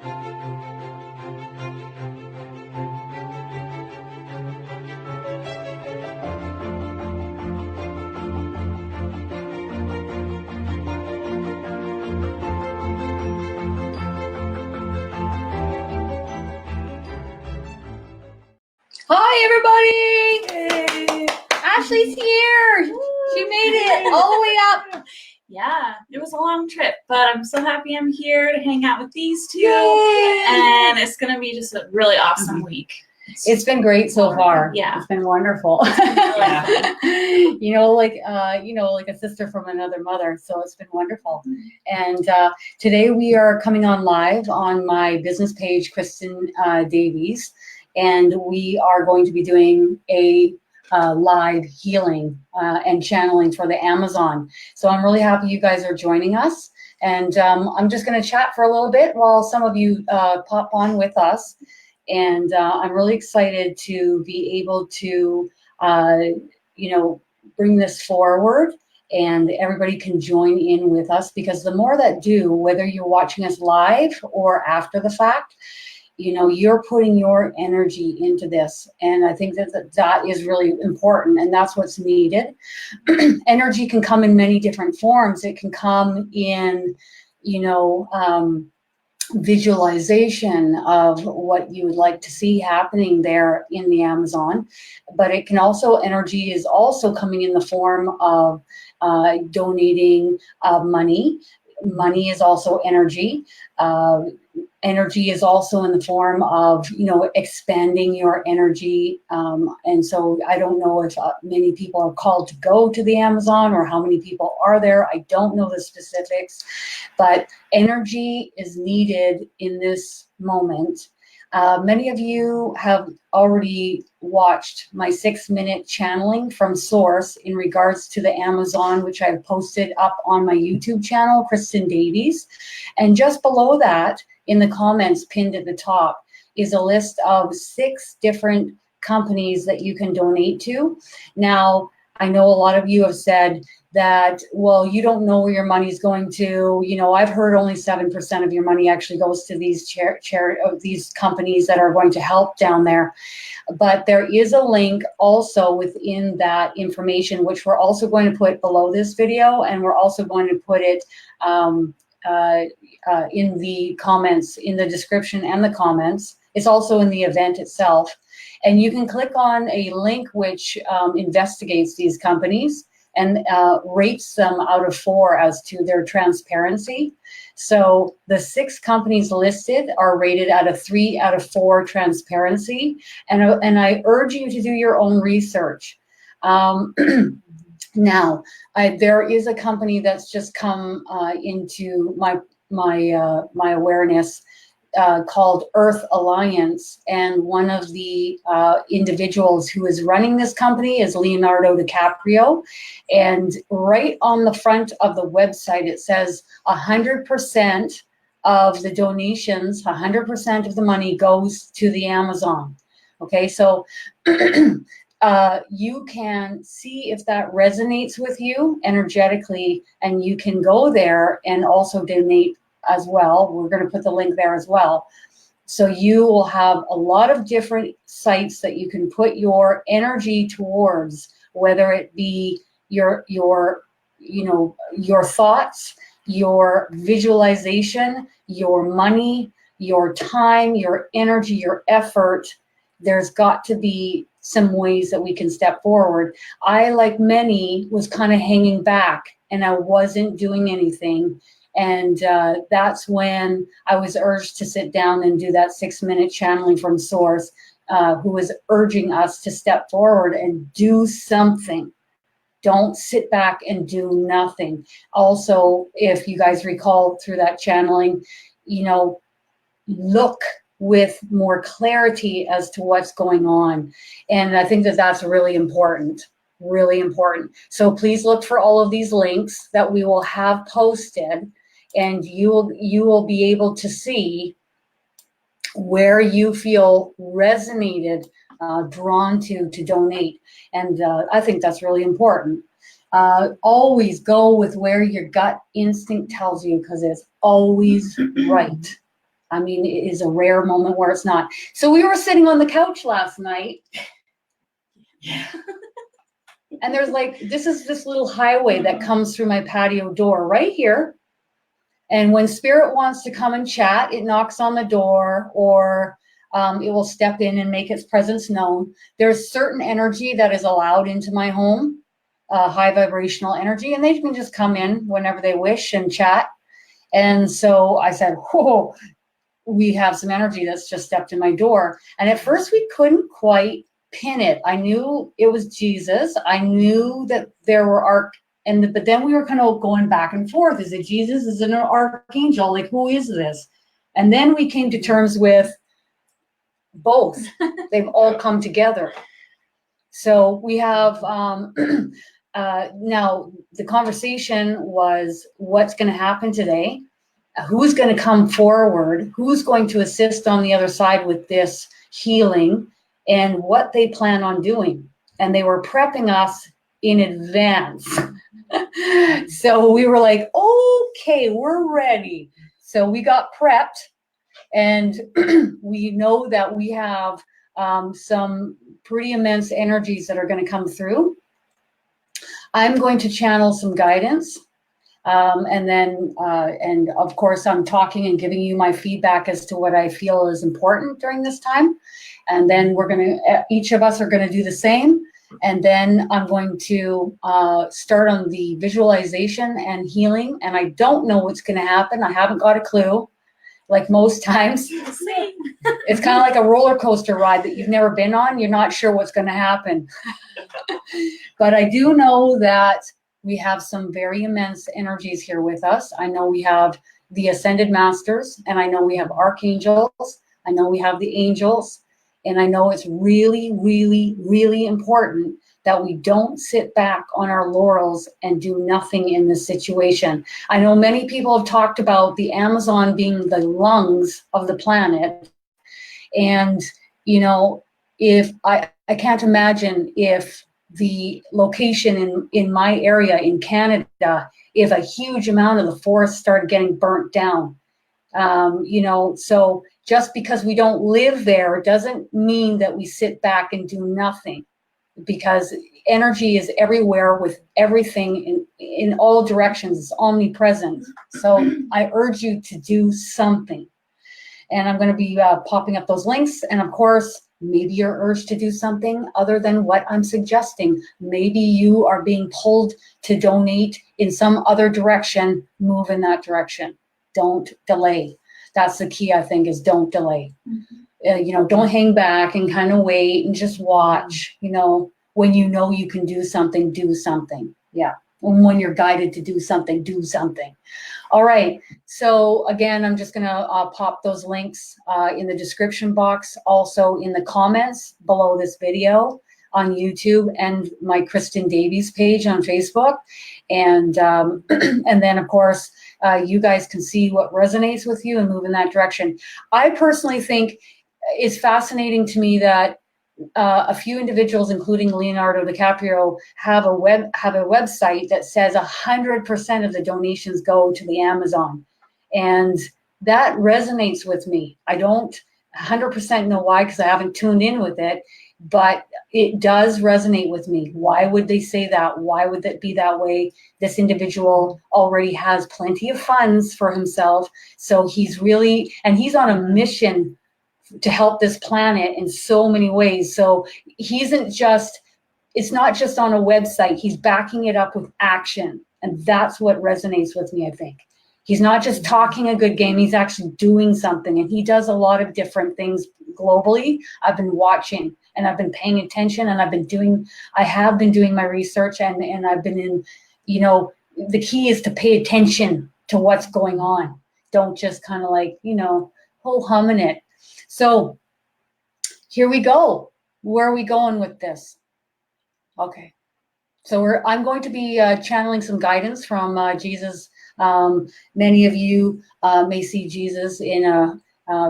Hi, everybody! Hey. Ashley's here. She made it all the way up. Yeah, it was a long trip, but I'm so happy I'm here to hang out with these two. Yay. And it's going to be just a really awesome week. It's been great so far. Yeah. It's been wonderful. Yeah. like a sister from another mother. So it's been wonderful. And today we are coming on live on my business page, Kristin Davies. And we are going to be doing a live healing and channeling for the Amazon. So I'm really happy you guys are joining us. And I'm just going to chat for a little bit while some of you pop on with us. And I'm really excited to be able to, bring this forward, and everybody can join in with us, because the more that do, whether you're watching us live or after the fact, you're putting your energy into this. And I think that is really important, and that's what's needed. Energy can come in many different forms. It can come in, visualization of what you would like to see happening there in the Amazon, but it can also, energy is also coming in the form of donating money. Money is also energy. Energy is also in the form of, expanding your energy. And so I don't know if many people are called to go to the Amazon, or how many people are there. I don't know the specifics, but energy is needed in this moment. Many of you have already watched my 6-minute channeling from Source in regards to the Amazon, which I've posted up on my YouTube channel, Kristin Davies. And just below that, in the comments pinned at the top, is a list of 6 different companies that you can donate to. Now, I know a lot of you have said that, well, you don't know where your money's going to. I've heard only 7% of your money actually goes to these these companies that are going to help down there. But there is a link also within that information, which we're also going to put below this video, and we're also going to put it in the comments, in the description and the comments. It's also in the event itself. And you can click on a link which investigates these companies and rates them out of 4 as to their transparency. So the 6 companies listed are rated at a 3 out of 4 transparency. And I urge you to do your own research. Now, there is a company that's just come into my awareness called Earth Alliance, and one of the individuals who is running this company is Leonardo DiCaprio. And right on the front of the website, it says 100% of the donations, 100% of the money goes to the Amazon. Okay, so you can see if that resonates with you energetically, and you can go there and also donate as well. We're going to put the link there as well. So you will have a lot of different sites that you can put your energy towards, whether it be your thoughts, your visualization, your money, your time, your energy, your effort. There's got to be some ways that we can step forward. I, like many, was kind of hanging back, and I wasn't doing anything. And that's when I was urged to sit down and do that 6-minute channeling from Source, who was urging us to step forward and do something. Don't sit back and do nothing. Also, if you guys recall through that channeling, look with more clarity as to what's going on. And I think that that's really important, really important. So please look for all of these links that we will have posted, and you will be able to see where you feel resonated, drawn to donate. And I think that's really important. Always go with where your gut instinct tells you, because it's always right. I mean, it is a rare moment where it's not. So we were sitting on the couch last night. And there's like, this is this little highway that comes through my patio door right here. And when spirit wants to come and chat, it knocks on the door, or it will step in and make its presence known. There's certain energy that is allowed into my home, high vibrational energy, and they can just come in whenever they wish and chat. And so I said, whoa, we have some energy that's just stepped in my door. And at first we couldn't quite pin it. I knew it was Jesus. I knew that there were but then we were kind of going back and forth. Is it Jesus? Is it an archangel? Like, who is this? And then we came to terms with both. They've all come together. So we have, now the conversation was what's going to happen today, who's going to come forward, who's going to assist on the other side with this healing, and what they plan on doing. And they were prepping us in advance. So we were like, okay, we're ready. So we got prepped, and we know that we have some pretty immense energies that are going to come through. I'm going to channel some guidance. And then, and of course, I'm talking and giving you my feedback as to what I feel is important during this time. And then each of us are going to do the same. And then I'm going to start on the visualization and healing. And I don't know what's going to happen. I haven't got a clue. Like most times, it's kind of like a roller coaster ride that you've never been on. You're not sure what's going to happen. But I do know that we have some very immense energies here with us. I know we have the Ascended Masters, and I know we have Archangels. I know we have the angels. And I know it's really, really, really important that we don't sit back on our laurels and do nothing in this situation. I know many people have talked about the Amazon being the lungs of the planet. And, you know, if I can't imagine if the location in my area in Canada, if a huge amount of the forest started getting burnt down, you know, so just because we don't live there doesn't mean that we sit back and do nothing, because energy is everywhere with everything in all directions. It's omnipresent. So I urge you to do something. And I'm going to be popping up those links. And of course, maybe you're urged to do something other than what I'm suggesting. Maybe you are being pulled to donate in some other direction. Move in that direction. Don't delay. That's the key, I think, is don't delay. Mm-hmm. You know, don't hang back and kind of wait and just watch. You know, when you know you can do something, do something. Yeah. And when you're guided to do something, do something. All right. So again, I'm just going to pop those links in the description box, also in the comments below this video on YouTube, and my Kristin Davies page on Facebook. And and then, of course, you guys can see what resonates with you and move in that direction. I personally think it's fascinating to me that a few individuals, including Leonardo DiCaprio, have a website that says 100% of the donations go to the Amazon, and that resonates with me. I don't 100% know why, because I haven't tuned in with it, but it does resonate with me. Why would they say that? Why would that be that way? This individual already has plenty of funds for himself, so he's on a mission to help this planet in so many ways. So it's not just on a website, he's backing it up with action. And that's what resonates with me, I think. He's not just talking a good game, he's actually doing something. And he does a lot of different things globally. I've been watching and I've been paying attention, and I have been doing my research, and I've been in, you know, the key is to pay attention to what's going on. Don't just kind of like, you know, humming it. So here we go. Where are we going with this? Okay. So I'm going to be channeling some guidance from Jesus. Many of you may see Jesus in a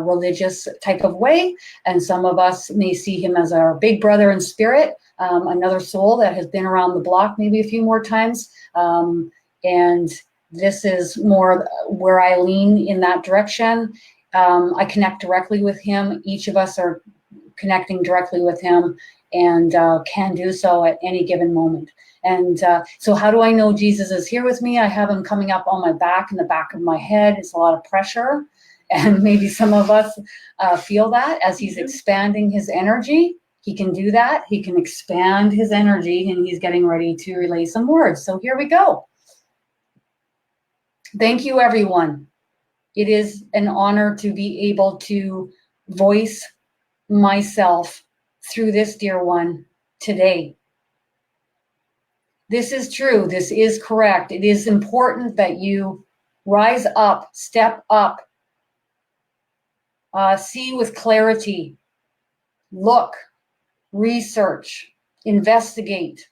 religious type of way, and some of us may see him as our big brother in spirit, another soul that has been around the block maybe a few more times. And this is more where I lean in that direction. I connect directly with him. Each of us are connecting directly with him, and can do so at any given moment. And so how do I know Jesus is here with me? I have him coming up on my back, in the back of my head. It's a lot of pressure. And maybe some of us feel that as he's expanding his energy. He can do that. He can expand his energy, and he's getting ready to relay some words. So here we go. Thank you, everyone. It is an honor to be able to voice myself through this dear one today. This is true. This is correct. It is important that you rise up, step up, see with clarity, look, research, investigate,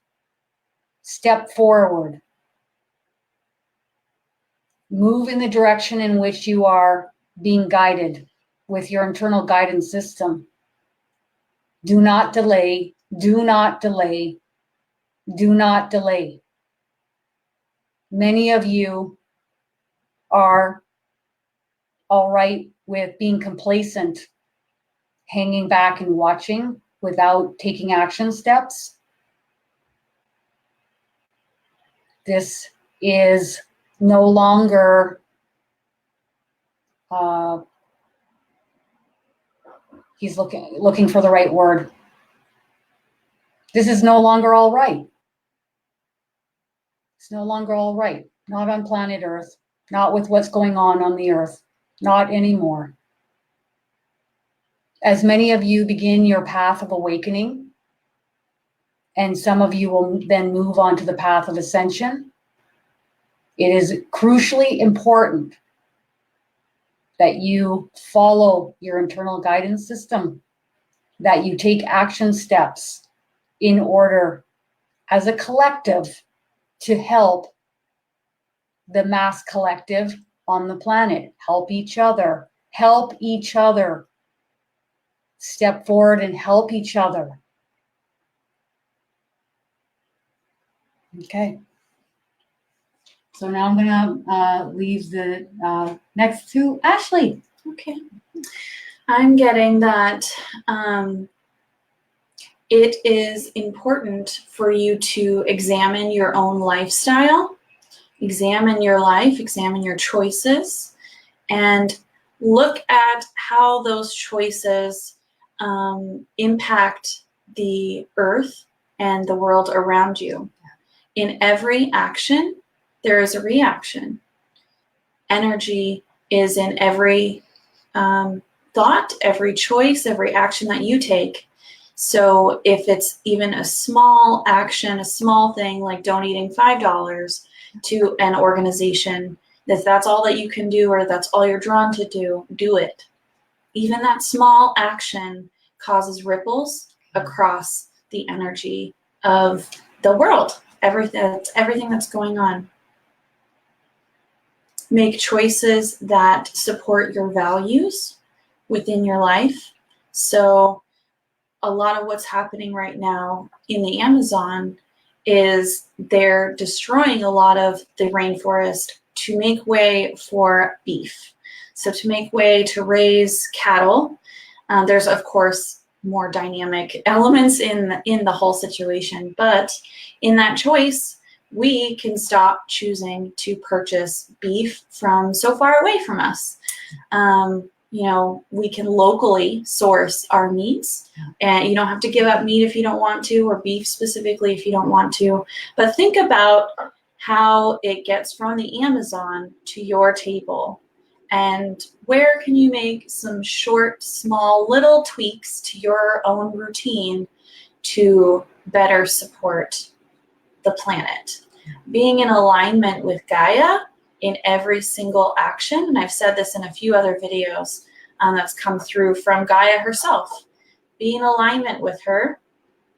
step forward, move in the direction in which you are being guided with your internal guidance system. Do not delay, do not delay, do not delay. Many of you are all right with being complacent, hanging back and watching without taking action steps. This is no longer he's looking for the right word. This is no longer all right. It's no longer all right. Not on planet Earth. Not with what's going on the Earth. Not anymore. As many of you begin your path of awakening, and some of you will then move on to the path of ascension, it is crucially important that you follow your internal guidance system, that you take action steps in order, as a collective, to help the mass collective on the planet. Help each other. Help each other. Step forward and help each other. Okay. So now I'm going to leave the next to Ashley. Okay. I'm getting that it is important for you to examine your own lifestyle, examine your life, examine your choices, and look at how those choices impact the earth and the world around you. In every action, there is a reaction. Energy is in every thought, every choice, every action that you take. So if it's even a small action, a small thing like donating $5 to an organization, if that's all that you can do or that's all you're drawn to do, do it. Even that small action causes ripples across the energy of the world, everything that's going on. Make choices that support your values within your life. So a lot of what's happening right now in the Amazon is they're destroying a lot of the rainforest to make way for beef. So to make way to raise cattle. There's, of course, more dynamic elements in the whole situation, but in that choice, we can stop choosing to purchase beef from so far away from us. We can locally source our meats, and you don't have to give up meat if you don't want to, or beef specifically if you don't want to. But think about how it gets from the Amazon to your table, and where can you make some short, small, little tweaks to your own routine to better support the planet. Being in alignment with Gaia in every single action, and I've said this in a few other videos that's come through from Gaia herself. Be in alignment with her,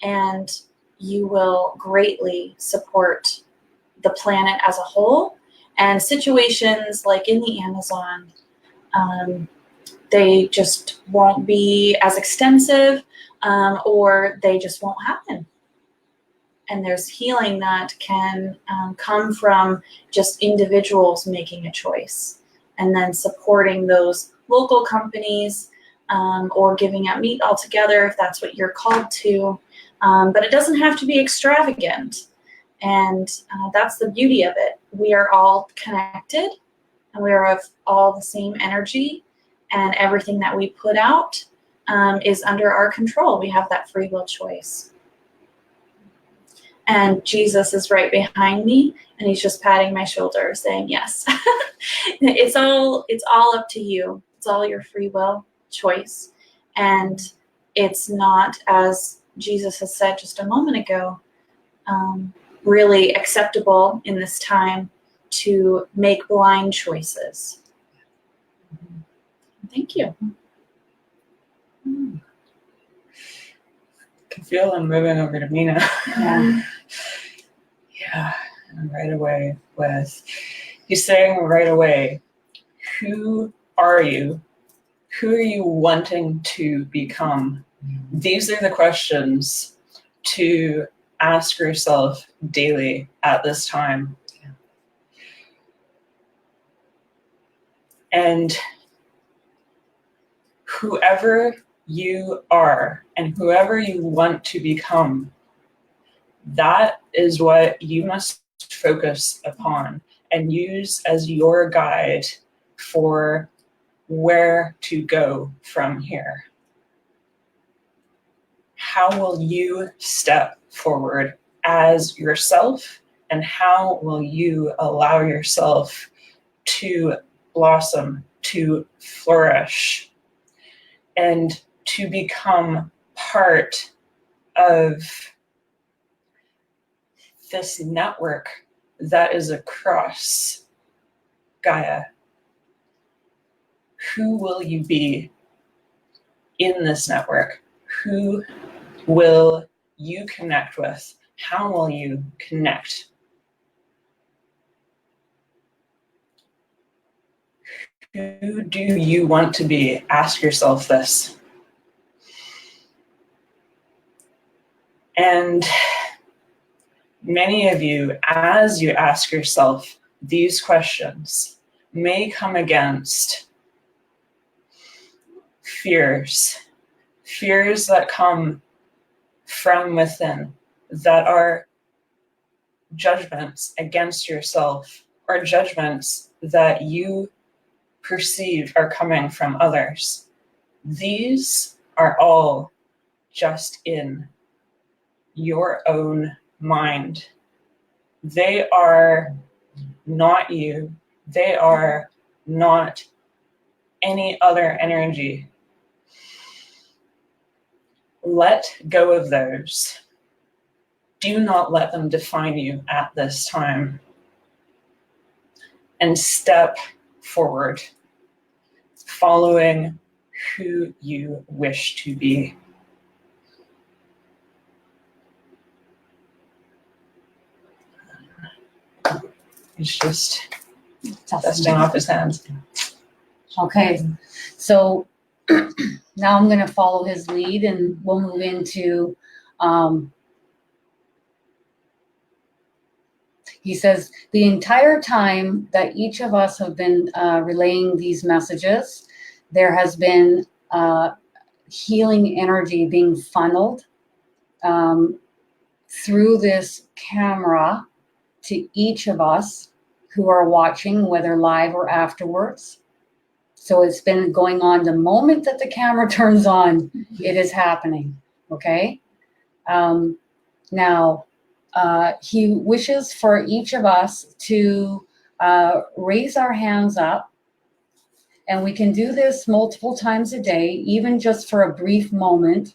and you will greatly support the planet as a whole. And situations like in the Amazon, they just won't be as extensive, or they just won't happen. And there's healing that can come from just individuals making a choice and then supporting those local companies, or giving up meat altogether if that's what you're called to. But it doesn't have to be extravagant. And that's the beauty of it. We are all connected, and we are of all the same energy, and everything that we put out is under our control. We have that free will choice. And Jesus is right behind me, and he's just patting my shoulder saying, yes. It's all up to you. It's all your free will choice. And it's not, as Jesus has said just a moment ago, really acceptable in this time to make blind choices. Thank you. I can feel them moving over to me now. Yeah. Yeah, and right away he's saying right away, who are you? Who are you wanting to become? These are the questions to ask yourself daily at this time. And whoever you are and whoever you want to become, that is what you must focus upon and use as your guide for where to go from here. How will you step forward as yourself, and how will you allow yourself to blossom, to flourish, and to become part of this network that is across Gaia? Who will you be in this network? Who will you connect with? How will you connect? Who do you want to be? Ask yourself this. And many of you, as you ask yourself these questions, may come against fears that come from within, that are judgments against yourself, or judgments that you perceive are coming from others. These are all just in your own mind. They are not you. They are not any other energy. Let go of those. Do not let them define you at this time. And step forward, following who you wish to be. He's just dusting off his hands. Okay, so now I'm going to follow his lead, and we'll move into, he says, the entire time that each of us have been relaying these messages, there has been healing energy being funneled through this camera to each of us who are watching, whether live or afterwards. So it's been going on the moment that the camera turns on, it is happening, okay? Now, he wishes for each of us to raise our hands up, and we can do this multiple times a day, even just for a brief moment.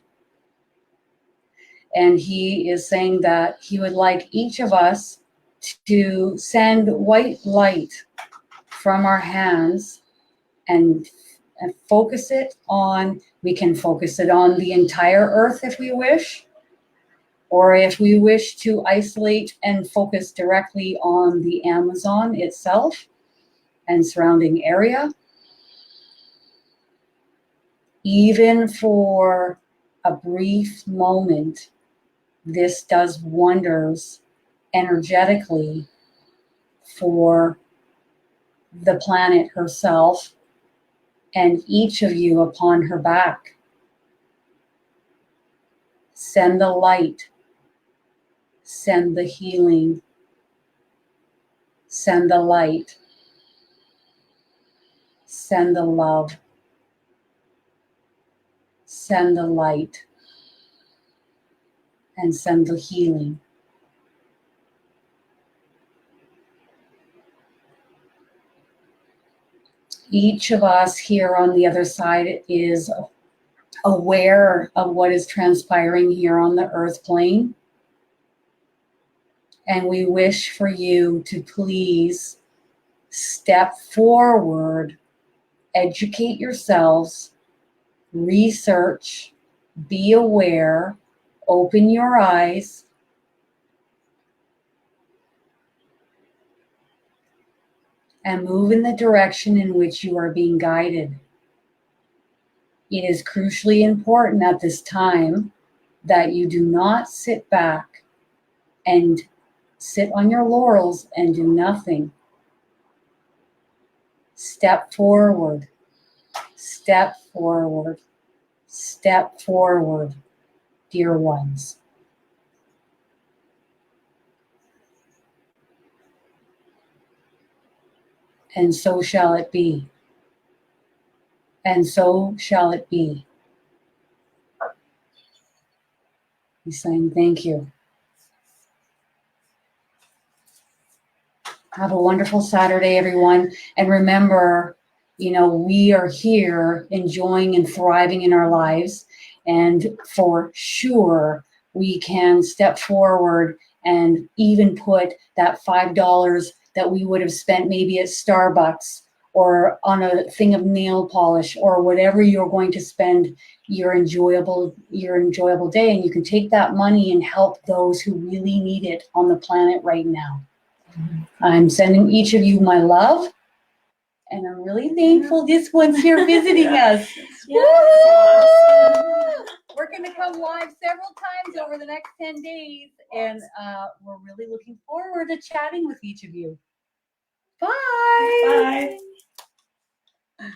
And he is saying that he would like each of us to send white light from our hands and focus it on, we can focus it on the entire earth if we wish, or if we wish to isolate and focus directly on the Amazon itself and surrounding area. Even for a brief moment, this does wonders energetically for the planet herself and each of you upon her back. Send the light. Send the healing. Send the light. Send the love. Send the light. And send the healing. Each of us here on the other side is aware of what is transpiring here on the earth plane. And we wish for you to please step forward, educate yourselves, research, be aware, open your eyes, and move in the direction in which you are being guided. It is crucially important at this time that you do not sit back and sit on your laurels and do nothing. Step forward, step forward, step forward, dear ones. And so shall it be. And so shall it be. He's saying thank you. Have a wonderful Saturday, everyone. And remember, we are here enjoying and thriving in our lives. And for sure, we can step forward and even put that $5 that we would have spent maybe at Starbucks or on a thing of nail polish or whatever you're going to spend your enjoyable day. And you can take that money and help those who really need it on the planet right now. I'm sending each of you my love, and I'm really thankful this one's here visiting us. Yes. We're going to come live several times over the next 10 days, and we're really looking forward to chatting with each of you. Bye. Bye.